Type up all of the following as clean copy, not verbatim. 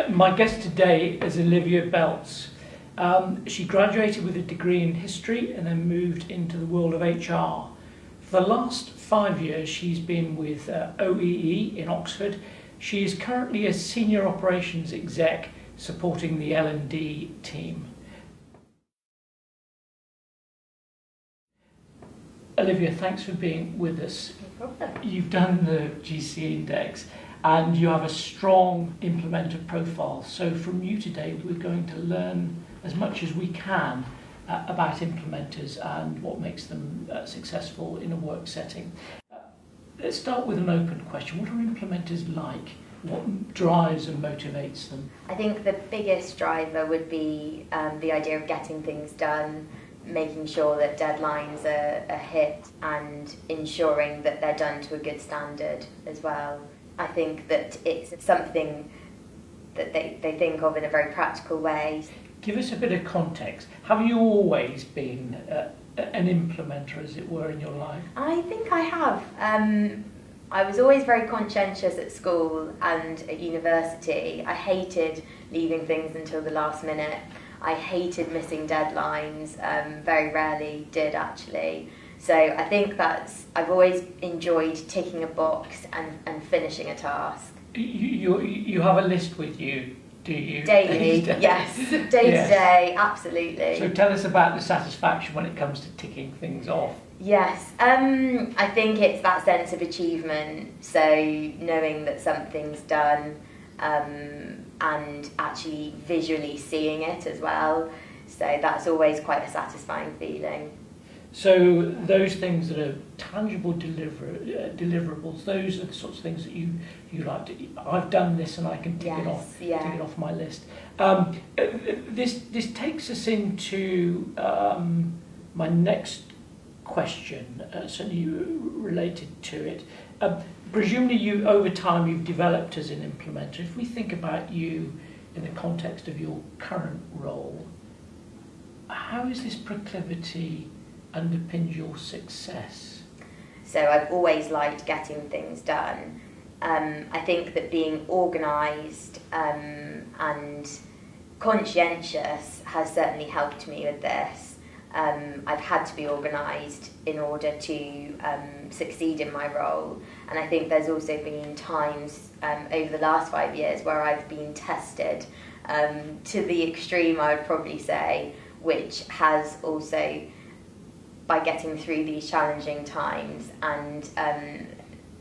My guest today is Olivia Belz. She graduated with a degree in history and then moved into the world of HR. For the last 5 years, she's been with OEE in Oxford. She is currently a senior operations exec supporting the L&D team. Olivia, thanks for being with us. No problem. You've done the GC Index and you have a strong implementer profile. So from you today, we're going to learn as much as we can about implementers and what makes them successful in a work setting. Let's start with an open question. What are implementers like? What drives and motivates them? I think the biggest driver would be the idea of getting things done, making sure that deadlines are hit and ensuring that they're done to a good standard as well. I think that it's something that they think of in a very practical way. Give us a bit of context. Have you always been an implementer, as it were, in your life? I think I have. I was always very conscientious at school and at university. I hated leaving things until the last minute. I hated missing deadlines, very rarely did actually. So I think I've always enjoyed ticking a box and finishing a task. You have a list with you, do you? Daily, yes. Day to day, absolutely. So tell us about the satisfaction when it comes to ticking things off. Yes, I think it's that sense of achievement, so knowing that something's done and actually visually seeing it as well, so that's always quite a satisfying feeling. So those things that are tangible deliverables, those are the sorts of things that you like to. I've done this and I can tick it off. Tick it off my list. This takes us into my next question, certainly related to it. Presumably, over time, you've developed as an implementer. If we think about you in the context of your current role, how is this proclivity underpinned your success? So I've always liked getting things done. I think that being organised and conscientious has certainly helped me with this. I've had to be organised in order to succeed in my role, and I think there's also been times over the last 5 years where I've been tested to the extreme, I would probably say, which has also, by getting through these challenging times and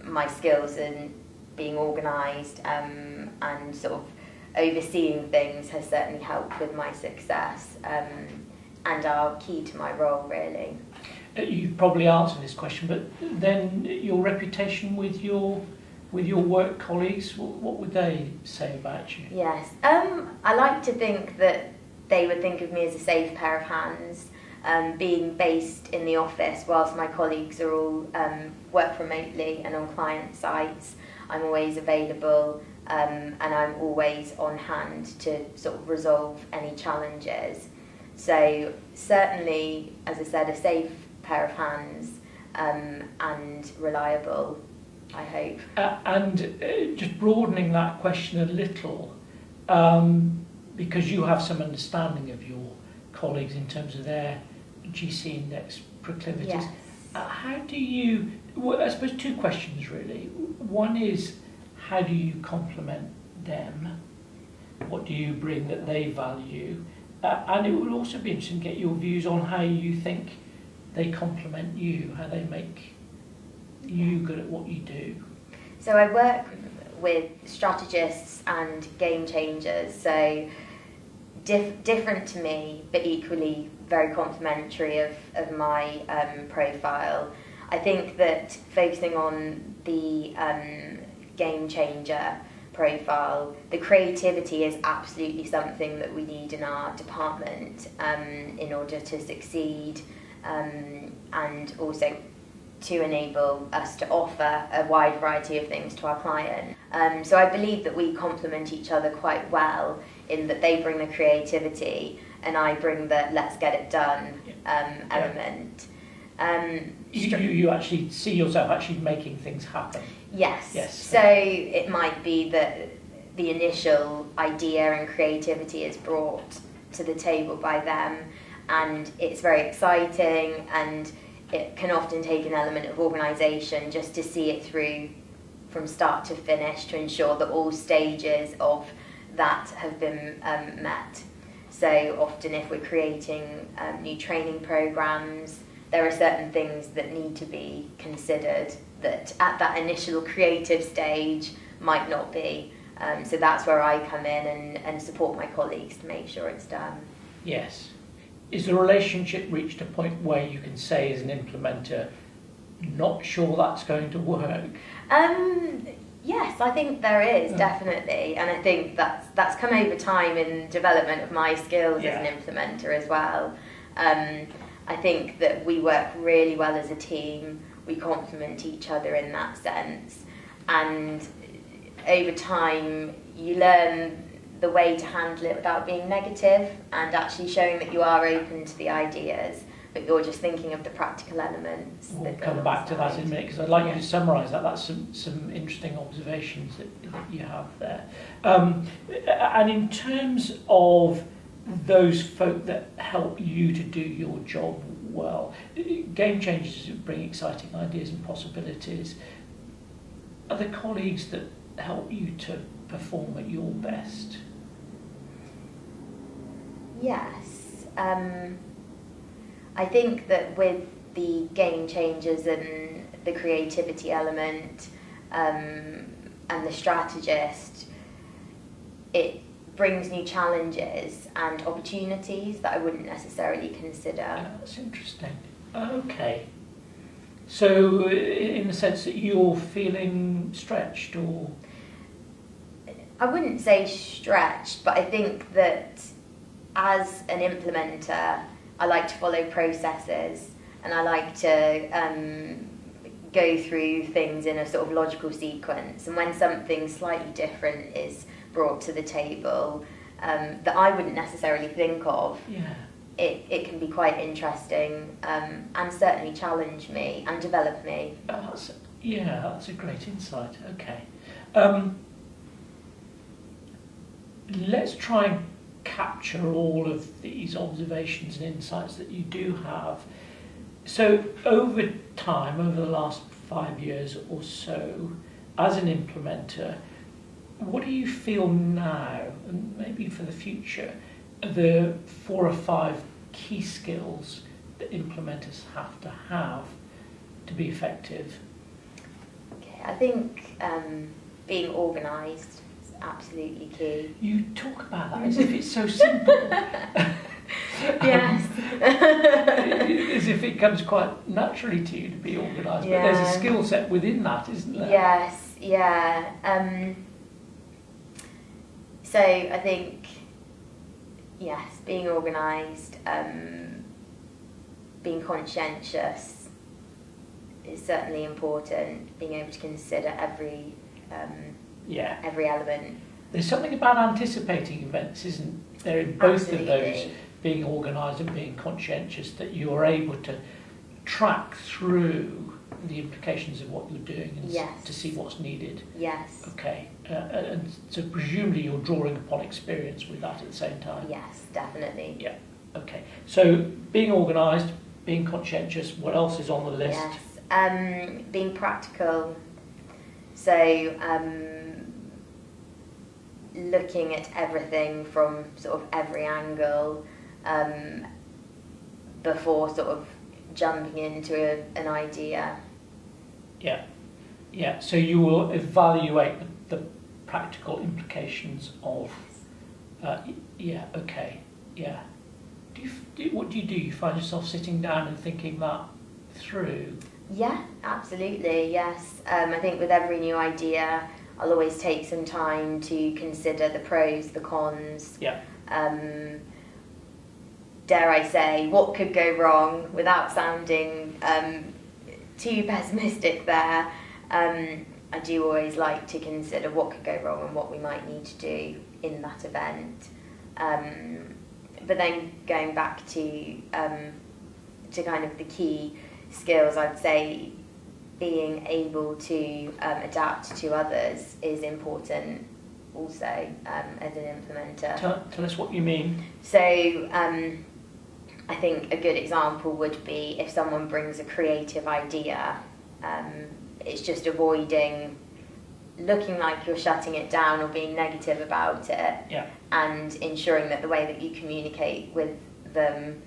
my skills in being organised and sort of overseeing things has certainly helped with my success and are key to my role, really. You've probably answered this question, but then your reputation with your work colleagues, what would they say about you? Yes, I like to think that they would think of me as a safe pair of hands. Being based in the office whilst my colleagues are all work remotely and on client sites, I'm always available and I'm always on hand to sort of resolve any challenges. So certainly, as I said, a safe pair of hands and reliable, I hope. And just broadening that question a little, because you have some understanding of your colleagues in terms of their GC Index proclivities. Yes. How do you, well, I suppose two questions really. One is, how do you complement them? What do you bring that they value? And it would also be interesting to get your views on how you think they complement you, how they make you good at what you do. So I work with strategists and game changers, so different to me, but equally very complementary of my profile. I think that focusing on the game changer profile, the creativity is absolutely something that we need in our department in order to succeed and also to enable us to offer a wide variety of things to our client. So I believe that we complement each other quite well in that they bring the creativity and I bring the let's get it done element. You actually see yourself actually making things happen. Yes. So it might be that the initial idea and creativity is brought to the table by them, and it's very exciting, and it can often take an element of organisation just to see it through from start to finish, to ensure that all stages of that have been met. So often if we're creating new training programmes, there are certain things that need to be considered that at that initial creative stage might not be. So that's where I come in and support my colleagues to make sure it's done. Yes. Is the relationship reached a point where you can say as an implementer, not sure that's going to work? Yes, I think there is, definitely. And I think that's come over time in development of my skills as an implementer as well. I think that we work really well as a team. We complement each other in that sense. And over time, you learn the way to handle it without being negative, and actually showing that you are open to the ideas, but you're just thinking of the practical elements. We'll come back to that in a minute, because I'd like you to summarise that. That's some interesting observations that you have there. And in terms of those folk that help you to do your job well, game changers bring exciting ideas and possibilities. Are there colleagues that help you to perform at your best? Yes. I think that with the game changers and the creativity element and the strategist, it brings new challenges and opportunities that I wouldn't necessarily consider. That's interesting. Okay. So in the sense that you're feeling stretched, or? I wouldn't say stretched, but I think that as an implementer, I like to follow processes, and I like to go through things in a sort of logical sequence. And when something slightly different is brought to the table that I wouldn't necessarily think of, it can be quite interesting and certainly challenge me and develop me. That's a great insight. Okay. Let's try and capture all of these observations and insights that you do have. So over time, over the last 5 years or so, as an implementer, what do you feel now, and maybe for the future, are the 4 or 5 key skills that implementers have to be effective? Okay, I think being organised is absolutely key. You talk about that as if it's so simple. Yes. As if it comes quite naturally to you to be organised, but there's a skill set within that, isn't there? Yes, yeah. So I think, yes, being organised, being conscientious is certainly important. Being able to consider every element. There's something about anticipating events, isn't there, in both of those, being organised and being conscientious, that you are able to track through the implications of what you're doing and to see what's needed. Yes. Okay. And so presumably you're drawing upon experience with that at the same time. Yes, definitely. Yeah. Okay. So being organised, being conscientious, what else is on the list? Yes. Being practical. So looking at everything from sort of every angle before sort of jumping into an idea. Yeah. So you will evaluate the practical implications of. Okay. Yeah. What do? You find yourself sitting down and thinking that through? Yeah, absolutely. Yes. I think with every new idea, I'll always take some time to consider the pros, the cons. Yeah. Dare I say, what could go wrong without sounding too pessimistic there. I do always like to consider what could go wrong and what we might need to do in that event. But then going back to kind of the key skills, I'd say being able to adapt to others is important also as an implementer. Tell us what you mean. So I think a good example would be if someone brings a creative idea, it's just avoiding looking like you're shutting it down or being negative about it, Yeah. and ensuring that the way that you communicate with them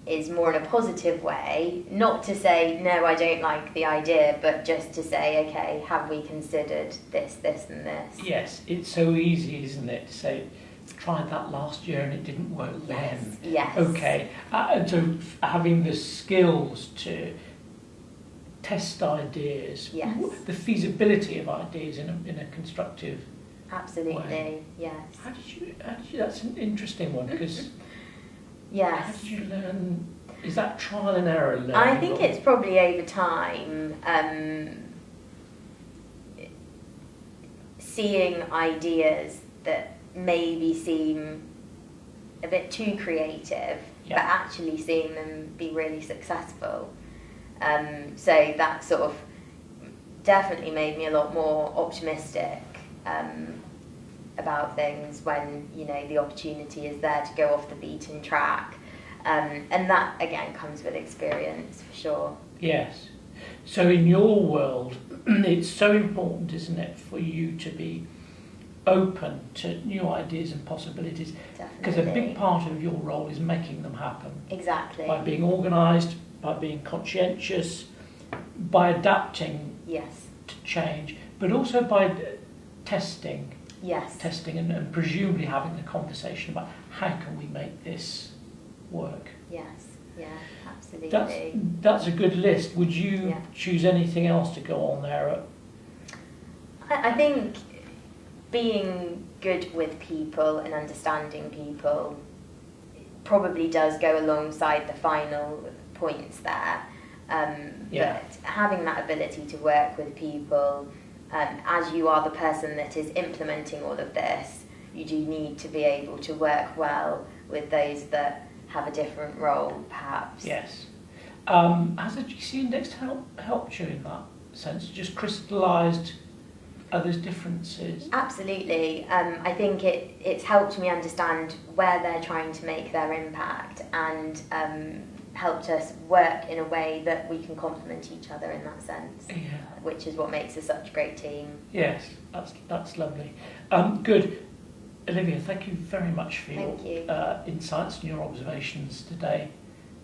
is more in a positive way, not to say, no, I don't like the idea, but just to say, okay, have we considered this, this and this? Yes, it's so easy, isn't it, to say, tried that last year and it didn't work then. Yes. Okay, and so having the skills to test ideas, Yes. the feasibility of ideas in a constructive Absolutely, way. yes. How did you, that's an interesting one, because how Yes. did you learn, is that trial and error learning? I think it's probably over time, seeing ideas that maybe seem a bit too creative, Yeah. but actually seeing them be really successful. So that sort of definitely made me a lot more optimistic about things when, you know, the opportunity is there to go off the beaten track. And that, again, comes with experience, for sure. Yes. So in your world, it's so important, isn't it, for you to be open to new ideas and possibilities, because a big part of your role is making them happen. Exactly. By being organised, by being conscientious, by adapting Yes. to change, but also by testing Yes. and presumably having the conversation about how can we make this work. Yes. Yeah. Absolutely. That's a good list. Would you Yeah. choose anything else to go on there? I think being good with people and understanding people probably does go alongside the final points there. Yeah. But having that ability to work with people, as you are the person that is implementing all of this, you do need to be able to work well with those that have a different role, perhaps. Yes. Has the GC Index helped you in that sense? Just crystallised others' differences? Absolutely. I think it's helped me understand where they're trying to make their impact, and helped us work in a way that we can complement each other in that sense, Yeah. which is what makes us such a great team. Yes, that's lovely. Good. Olivia, thank you very much for your Thank you. insights and your observations today,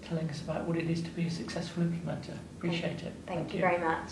telling us about what it is to be a successful implementer. Appreciate it. Thank you very much.